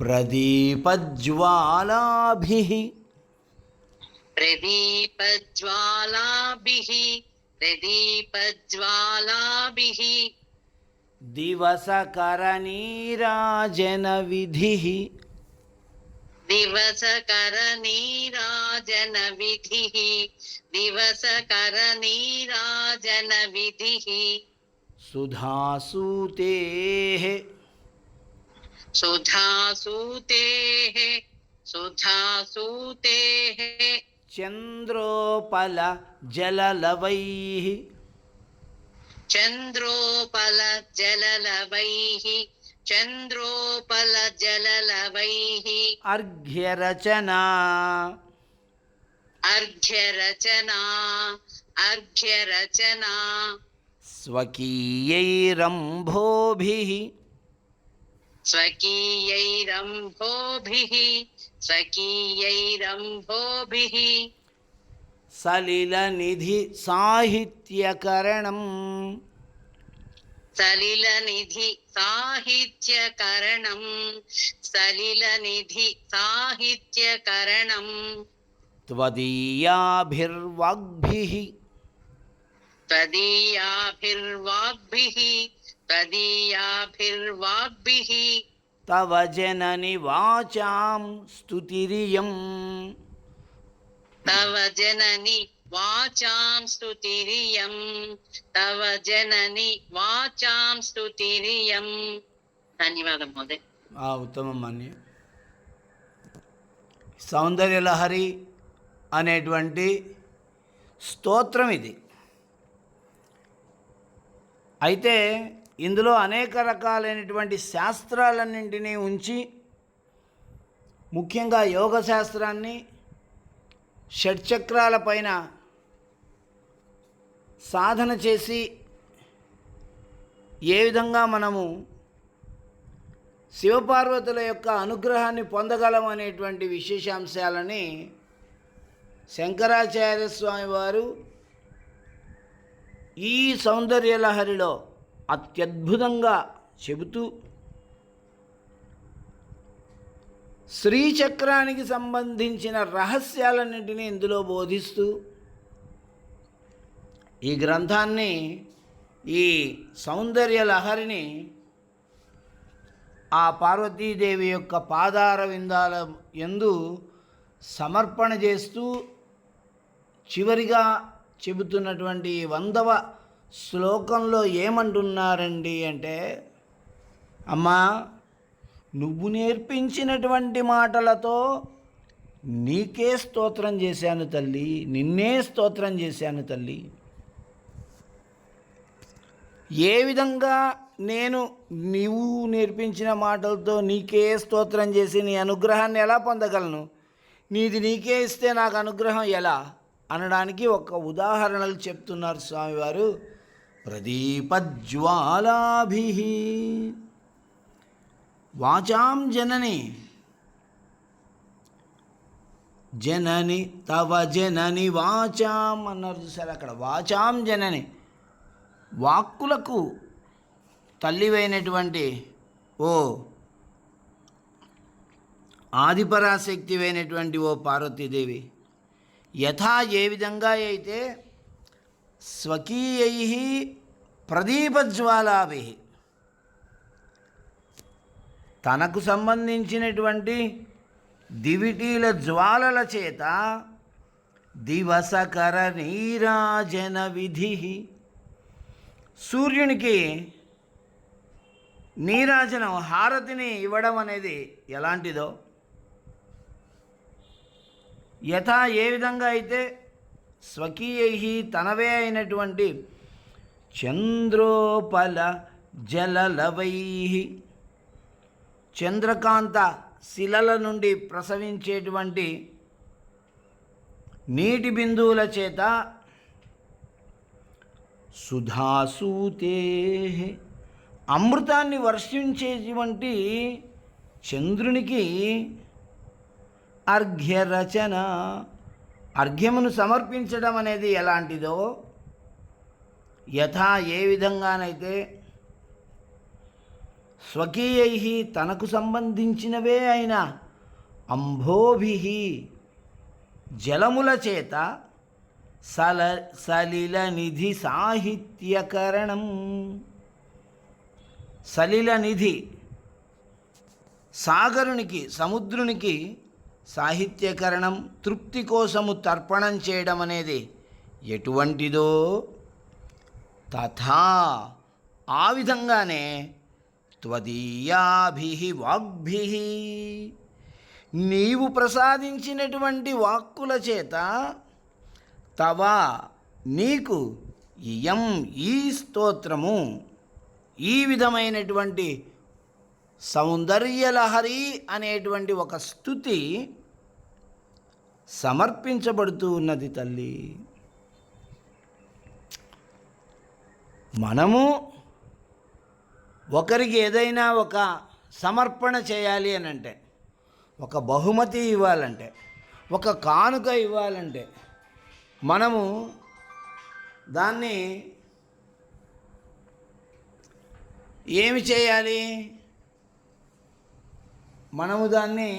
प्रदीपज्वालाभिः प्रदीपज्वालाभिः प्रदीपज्वालाभिः दिवसकरनीराजनविधिः दिवसकरनीराजनविधिः दिवसकरनीराजनविधिः सुधासूतेः सुधासूतेः सुधासूतेः चन्द्रोपलजललवैः चन्द्रोपलजललवैः चन्द्रोपलजललवैः अर्घ्यरचना अर्घ्यरचना अर्घ्यरचना स्वकीयैरम्भोभिः स्वकीयैरम्भोभिः स्वकीयैरम्भोभिः सलिलनिधिसाहित्यकरणम् सलिलनिधि साहित्यकरणम् सलिलनिधि साहित्यकरणम् त्वदीयाभिर्वाग्भिः त्वदीयाभिर्वाग्भिः त्वदीयाभिर्वाग्भिः तव जननि वाचां स्तुतिरियम् तव जननि वाचां स्तुतिरियम् तव जननि वाचां स्तुतिरियम् ధన్యవాదం మహోదయ. ఉత్తమం అన్య సౌందర్యలహరి అనేటువంటి స్తోత్రం ఇది. అయితే ఇందులో అనేక రకాలైనటువంటి శాస్త్రాలన్నింటినీ ఉంచి ముఖ్యంగా యోగ శాస్త్రాన్ని షట్చక్రాల పైన సాధన చేసి ఏ విధంగా మనము శివపార్వతుల యొక్క అనుగ్రహాన్ని పొందగలం అనేటువంటి విశేషాంశాలని శంకరాచార్య స్వామి వారు ఈ సౌందర్యలహరిలో అత్యద్భుతంగా చెబుతూ శ్రీచక్రానికి సంబంధించిన రహస్యాలన్నింటినీ ఇందులో బోధిస్తూ ఈ గ్రంథాన్ని, ఈ సౌందర్యలహరిని ఆ పార్వతీదేవి యొక్క పాదార విందాల యందు సమర్పణ చేస్తూ చివరిగా చెబుతున్నటువంటి 100వ శ్లోకంలో ఏమంటున్నారండి అంటే, అమ్మా నువ్వు నేర్పించినటువంటి మాటలతో నీకే స్తోత్రం చేశాను తల్లి, నిన్నే స్తోత్రం చేశాను తల్లి. ఏ విధంగా నేను నీవు నేర్పించిన మాటలతో నీకే స్తోత్రం చేసి నీ అనుగ్రహాన్ని ఎలా పొందగలను, నీది నీకే ఇస్తే నాకు అనుగ్రహం ఎలా అనడానికి ఒక ఉదాహరణలు చెప్తున్నారు స్వామివారు. ప్రదీపజ్వాలాభిః వాచాం జనని జనని తవ జనని వాచాం అన్నారు చూసారు. అక్కడ వాచాం జనని వాక్కులకు తల్లివైనటువంటి ఓ ఆదిపరాశక్తివైనటువంటి ఓ పార్వతీదేవి, యథా ఏ విధంగా అయితే స్వకీయై ప్రదీపజ్వాలాభిః తనకు సంబంధించినటువంటి దివిటీల జ్వాలల చేత దివసకర నీరాజన విధి సూర్యునికి నీరాజనం హారతిని ఇవ్వడం అనేది ఎలాంటిదో, యథా ఏ విధంగా అయితే స్వకీయై తనవే అయినటువంటి చంద్రోపల జలలవై చంద్రకాంత శిలల నుండి ప్రసవించేటువంటి నీటి బిందువుల చేత సుధాసూతే అమృతాన్ని వర్షించేటువంటి చంద్రునికి అర్ఘ్యరచన అర్ఘ్యమును సమర్పించడం అనేది ఎలాంటిదో, యథా ఏ విధంగానైతే స్వకీయై తనకు సంబంధించినవే అయిన అంభోభి జలముల చేత సలిల నిధి సాహిత్యకరణం. సలిల నిధి సాగరునికి సముద్రునికి సాహిత్యకరణం తృప్తి కోసము తర్పణం చేయడం అనేది ఎటువంటిదో తథా ఆ విధంగానే త్వదీయాభి వాగ్భి నీవు ప్రసాదించినటువంటి వాక్కుల చేత తవ నీకు ఇయం ఈ స్తోత్రము ఈ విధమైనటువంటి సౌందర్యలహరి అనేటువంటి ఒక స్తుతి సమర్పించబడుతూ ఉన్నది తల్లి. మనము ఒకరికి ఏదైనా ఒక సమర్పణ చేయాలి అని అంటే, ఒక బహుమతి ఇవ్వాలంటే, ఒక కానుక ఇవ్వాలంటే మనము దాన్ని ఏమి చేయాలి? మనము దాన్ని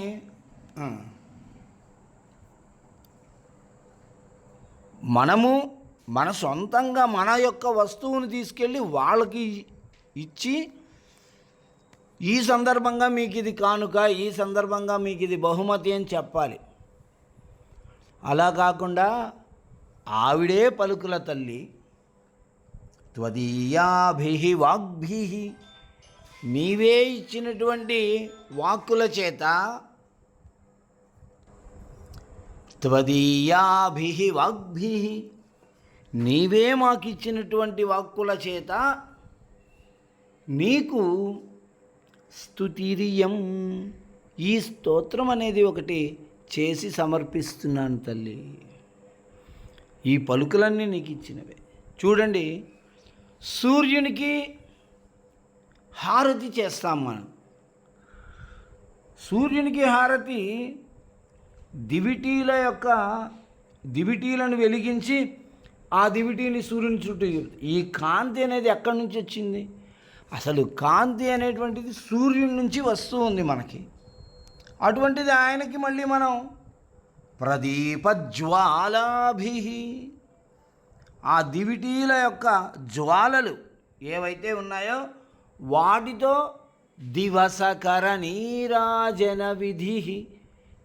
మన సొంతంగా మన యొక్క వస్తువును తీసుకెళ్ళి వాళ్ళకి ఇచ్చి, ఈ సందర్భంగా మీకు ఇది కానుక, ఈ సందర్భంగా మీకు ఇది బహుమతి అని చెప్పాలి. అలా కాకుండా ఆవిడే పలుకుల తల్లి. త్వదీయాభి వాగ్భి నీవే ఇచ్చినటువంటి వాక్కుల చేత, త్వదీయాభి వాగ్భి నీవే మాకిచ్చినటువంటి వాక్కుల చేత నీకు స్తుతిరియం ఈ స్తోత్రం అనేది ఒకటి చేసి సమర్పిస్తున్నాను తల్లి. ఈ పలుకులన్నీ నీకు ఇచ్చినవే. చూడండి, సూర్యునికి హారతి చేస్తాం మనం. సూర్యునికి హారతి దివిటీలను వెలిగించి ఆ దివిటీని సూర్యుని చుట్టూ. ఈ కాంతి అనేది ఎక్కడి నుంచి వచ్చింది? అసలు కాంతి అనేటువంటిది సూర్యుని నుంచి వస్తూ ఉంది మనకి. అటువంటిది ఆయనకి మళ్ళీ మనం ప్రదీపజ్వాలాభి ఆ దివిటీల యొక్క జ్వాలలు ఏవైతే ఉన్నాయో వాటితో దివసకర నీరాజన విధి.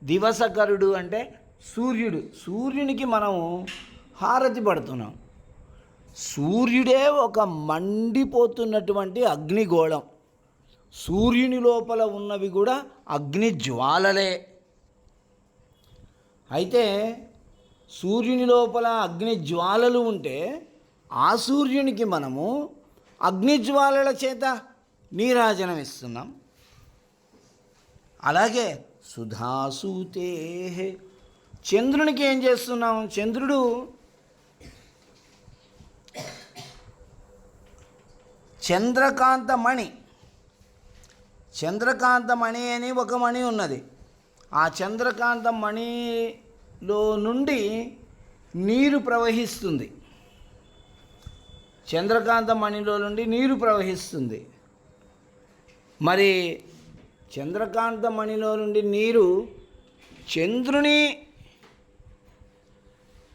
దివసకరుడు అంటే సూర్యుడు. సూర్యునికి మనము హారతి పడుతున్నాం. సూర్యుడే ఒక మండిపోతున్నటువంటి అగ్నిగోళం. సూర్యుని లోపల ఉన్నవి కూడా అగ్ని జ్వాలలే. అయితే సూర్యుని లోపల అగ్ని జ్వాలలు ఉంటే ఆ సూర్యునికి మనము అగ్నిజ్వాలల చేత నీరాజనం ఇస్తున్నాం. అలాగే సుధాసూతే చంద్రునికి ఏం చేస్తున్నాం? చంద్రుడు చంద్రకాంతమణి అని ఒక మణి ఉన్నది. ఆ చంద్రకాంతమణిలో నుండి నీరు ప్రవహిస్తుంది. చంద్రకాంతమణిలో నుండి నీరు ప్రవహిస్తుంది. మరి చంద్రకాంతమణిలో నుండి నీరు చంద్రుని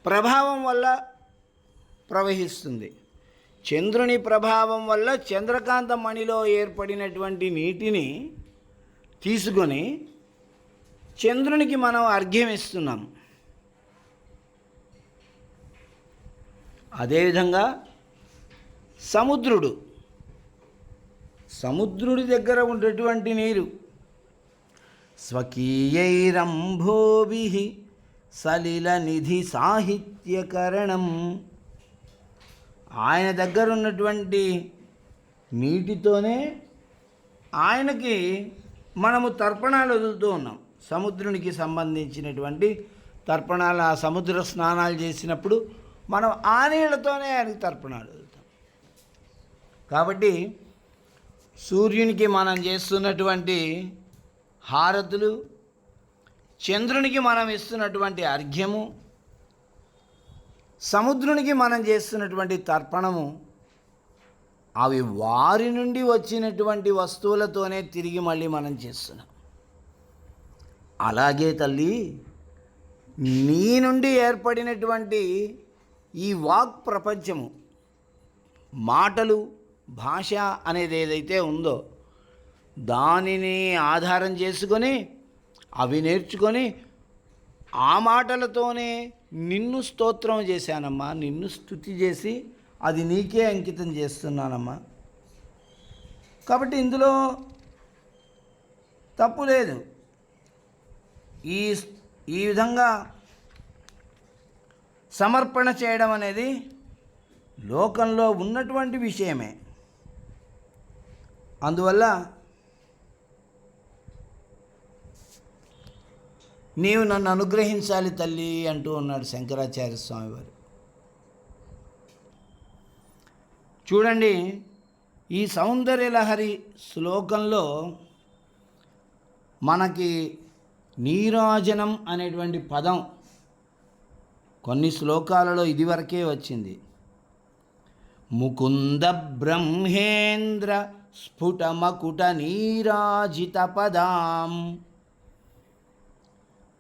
ప్రభావం వల్ల ప్రవహిస్తుంది. చంద్రుని ప్రభావం వల్ల చంద్రకాంతమణిలో ఏర్పడినటువంటి నీటిని తీసుకొని చంద్రునికి మనం అర్ఘ్యం ఇస్తున్నాం. అదేవిధంగా సముద్రుడి దగ్గర ఉన్నటువంటి నీరు స్వకీయైరంభోభి సలిల నిధి సాహిత్యకరణం ఆయన దగ్గర ఉన్నటువంటి నీటితోనే ఆయనకి మనము తర్పణాలు వదులుతూ ఉన్నాం. సముద్రునికి సంబంధించినటువంటి తర్పణాలు, ఆ సముద్ర స్నానాలు చేసినప్పుడు మనం ఆ నీళ్ళతోనే ఆయనకి తర్పణాలు వదులుతాం. కాబట్టి సూర్యునికి మనం చేస్తున్నటువంటి హారతులు, చంద్రునికి మనం ఇస్తున్నటువంటి అర్ఘ్యము, సముద్రునికి మనం చేస్తున్నటువంటి తర్పణము అవి వారి నుండి వచ్చినటువంటి వస్తువులతోనే తిరిగి మళ్ళీ మనం చేస్తున్నాం. అలాగే తల్లి, నీ నుండి ఏర్పడినటువంటి ఈ వాక్ ప్రపంచము, మాటలు, భాష అనేది ఏదైతే ఉందో దానిని ఆధారం చేసుకొని అవి నేర్చుకొని ఆ మాటలతోనే నిన్ను స్తోత్రం చేశానమ్మా, నిన్ను స్తుతి చేసి అది నీకే అంకితం చేస్తున్నానమ్మా. కాబట్టి ఇందులో తప్పు లేదు. ఈ ఈ విధంగా సమర్పణ చేయడం అనేది లోకంలో ఉన్నటువంటి విషయమే. అందువల్ల నీవు నన్ను అనుగ్రహించాలి తల్లి అంటూ ఉన్నాడు శంకరాచార్య స్వామి వారు. చూడండి, ఈ సౌందర్యలహరి శ్లోకంలో మనకి నీరాజనం అనేటువంటి పదం కొన్ని శ్లోకాలలో ఇదివరకే వచ్చింది. ముకుంద బ్రహ్మేంద్ర స్ఫుటమకుట నీరాజిత పదాం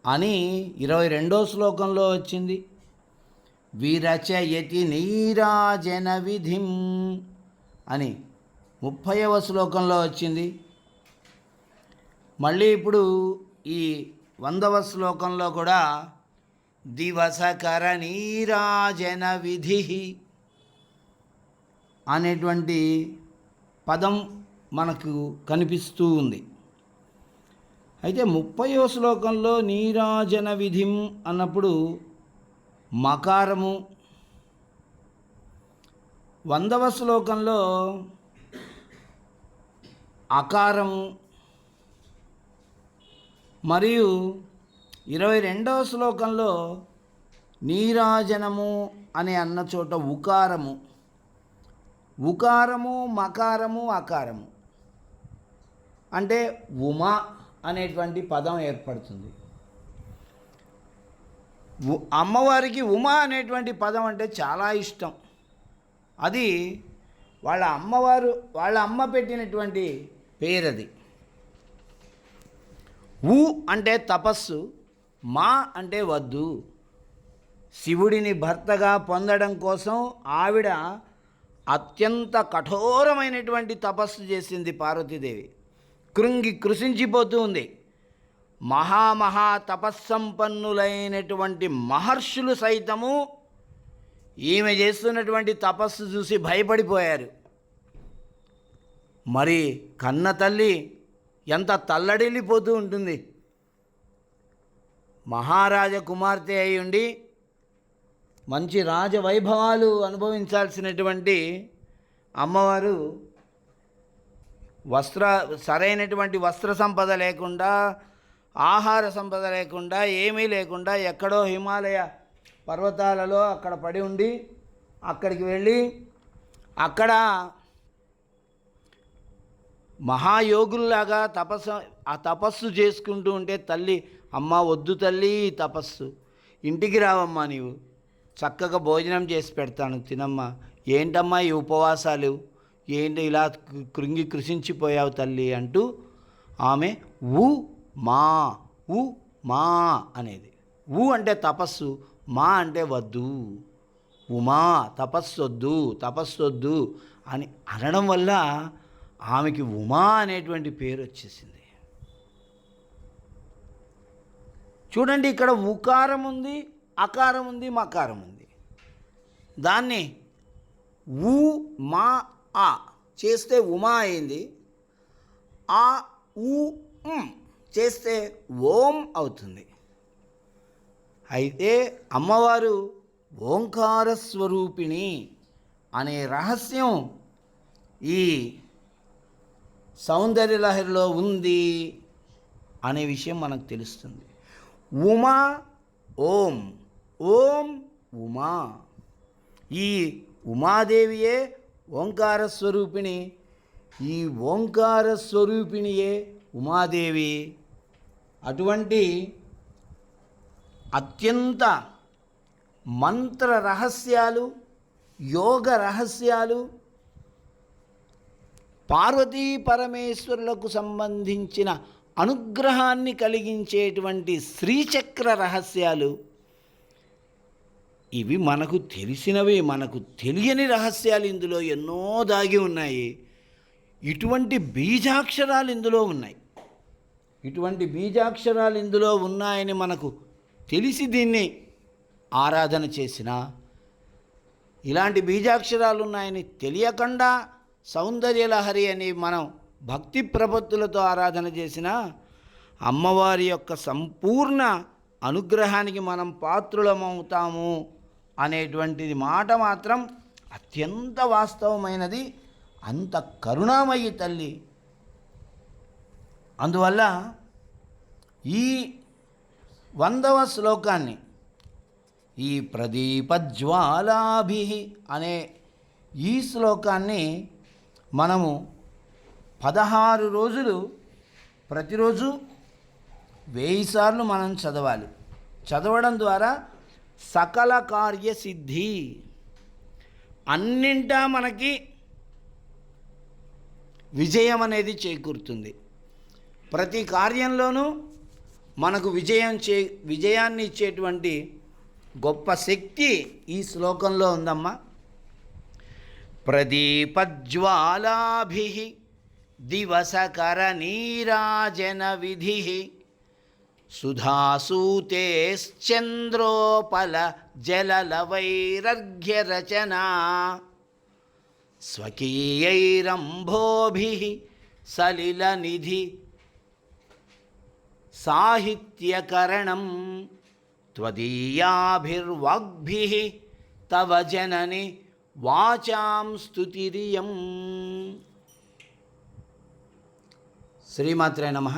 అని 22వ శ్లోకంలో వచ్చింది. విరచయతి నీరాజన విధిం అని 30వ శ్లోకంలో వచ్చింది. మళ్ళీ ఇప్పుడు ఈ 100వ శ్లోకంలో కూడా దివసకర నీరాజన విధి అనేటువంటి పదం మనకు కనిపిస్తూ ఉంది. అయితే 30వ శ్లోకంలో నీరాజన విధిం అన్నప్పుడు మకారము, 100వ శ్లోకంలో అకారము, మరియు 22వ శ్లోకంలో నీరాజనము అని అన్న చోట ఉకారము, ఉకారము, మకారము, అకారము అంటే ఉమా అనేటువంటి పదం ఏర్పడుతుంది. అమ్మవారికి ఉమా అనేటువంటి పదం అంటే చాలా ఇష్టం. అది వాళ్ళ అమ్మ పెట్టినటువంటి పేరది. ఉ అంటే తపస్సు, మా అంటే వద్దు. శివుడిని భర్తగా పొందడం కోసం ఆవిడ అత్యంత కఠోరమైనటువంటి తపస్సు చేసింది పార్వతీదేవి. కృషించిపోతూ ఉంది. మహా తపస్సంపన్నులైనటువంటి మహర్షులు సైతము ఈమె చేస్తున్నటువంటి తపస్సు చూసి భయపడిపోయారు. మరి కన్న తల్లి ఎంత తల్లడిల్లిపోతూ ఉంటుంది. మహారాజ కుమార్తె అయి ఉండి మంచి రాజవైభవాలు అనుభవించాల్సినటువంటి అమ్మవారు సరైనటువంటి వస్త్ర సంపద లేకుండా, ఆహార సంపద లేకుండా, ఏమీ లేకుండా ఎక్కడో హిమాలయ పర్వతాలలో అక్కడ పడి ఉండి అక్కడికి వెళ్ళి అక్కడ మహాయోగుల్లాగా తపస్సు చేసుకుంటూ ఉంటే తల్లి, అమ్మ వద్దు తల్లి తపస్సు, ఇంటికి రావమ్మా, నీవు చక్కగా భోజనం చేసి పెడతాను తినమ్మా, ఏంటమ్మా ఈ ఉపవాసాలు, ఏంటి ఇలా కృషించిపోయావు తల్లి అంటూ ఆమె ఉ మా అనేది. ఉ అంటే తపస్సు, మా అంటే వద్దు. ఉమా తపస్సొద్దు అని అనడం వల్ల ఆమెకి ఉమా అనేటువంటి పేరు వచ్చేసింది. చూడండి, ఇక్కడ ఉకారం ఉంది, అకారం ఉంది, మకారం ఉంది. దాన్ని ఉ మా ఆ చేస్తే ఉమా అయింది. ఆ ఉ చేస్తే ఓం అవుతుంది. అయితే అమ్మవారు ఓంకార స్వరూపిణి అనే రహస్యం ఈ సౌందర్యలహరిలో ఉంది అనే విషయం మనకు తెలుస్తుంది. ఉమా ఓం, ఓం ఉమా. ఈ ఉమాదేవియే ఓంకార స్వరూపిణి. ఈ ఓంకార స్వరూపిణియే ఉమాదేవి. అటువంటి అత్యంత మంత్ర రహస్యాలు, యోగ రహస్యాలు పార్వతీ పరమేశ్వరులకు సంబంధించిన అనుగ్రహాన్ని కలిగించేటువంటి శ్రీచక్ర రహస్యాలు ఇవి మనకు తెలిసినవే, మనకు తెలియని రహస్యాలు ఇందులో ఎన్నో దాగి ఉన్నాయి. ఇటువంటి బీజాక్షరాలు ఇందులో ఉన్నాయి. ఇటువంటి బీజాక్షరాలు ఇందులో ఉన్నాయని మనకు తెలిసి దీన్ని ఆరాధన చేసినా, ఇలాంటి బీజాక్షరాలు ఉన్నాయని తెలియకుండా సౌందర్యలహరి అని మనం భక్తి ప్రపత్తులతో ఆరాధన చేసిన అమ్మవారి యొక్క సంపూర్ణ అనుగ్రహానికి మనం పాత్రులమవుతాము అనేటువంటిది మాట మాత్రం అత్యంత వాస్తవమైనది. అంత కరుణామయి తల్లి. అందువల్ల ఈ 100వ శ్లోకాన్ని, ఈ ప్రదీపజ్వాలాభి అనే ఈ శ్లోకాన్ని మనము 16 రోజులు ప్రతిరోజు 1000 సార్లు మనం చదవాలి. చదవడం ద్వారా సకల కార్యసిద్ధి, అన్నింటా మనకి విజయం అనేది చేకూరుతుంది. ప్రతి కార్యంలోనూ మనకు విజయాన్ని ఇచ్చేటువంటి గొప్ప శక్తి ఈ శ్లోకంలో ఉందమ్మా. ప్రదీపజ్వాలాభి దివసకర నీరాజన విధి సుధాసూతేశ్చంద్రోపల జలలవైరర్ఘ్యరచనా స్వకీయైరంభోభిః సలిలనిధి సాహిత్యకరణం త్వదీయాభిర్వాగ్భిః తవ జనని వాచాం స్తుతిరియం. శ్రీమాత్రే నమః.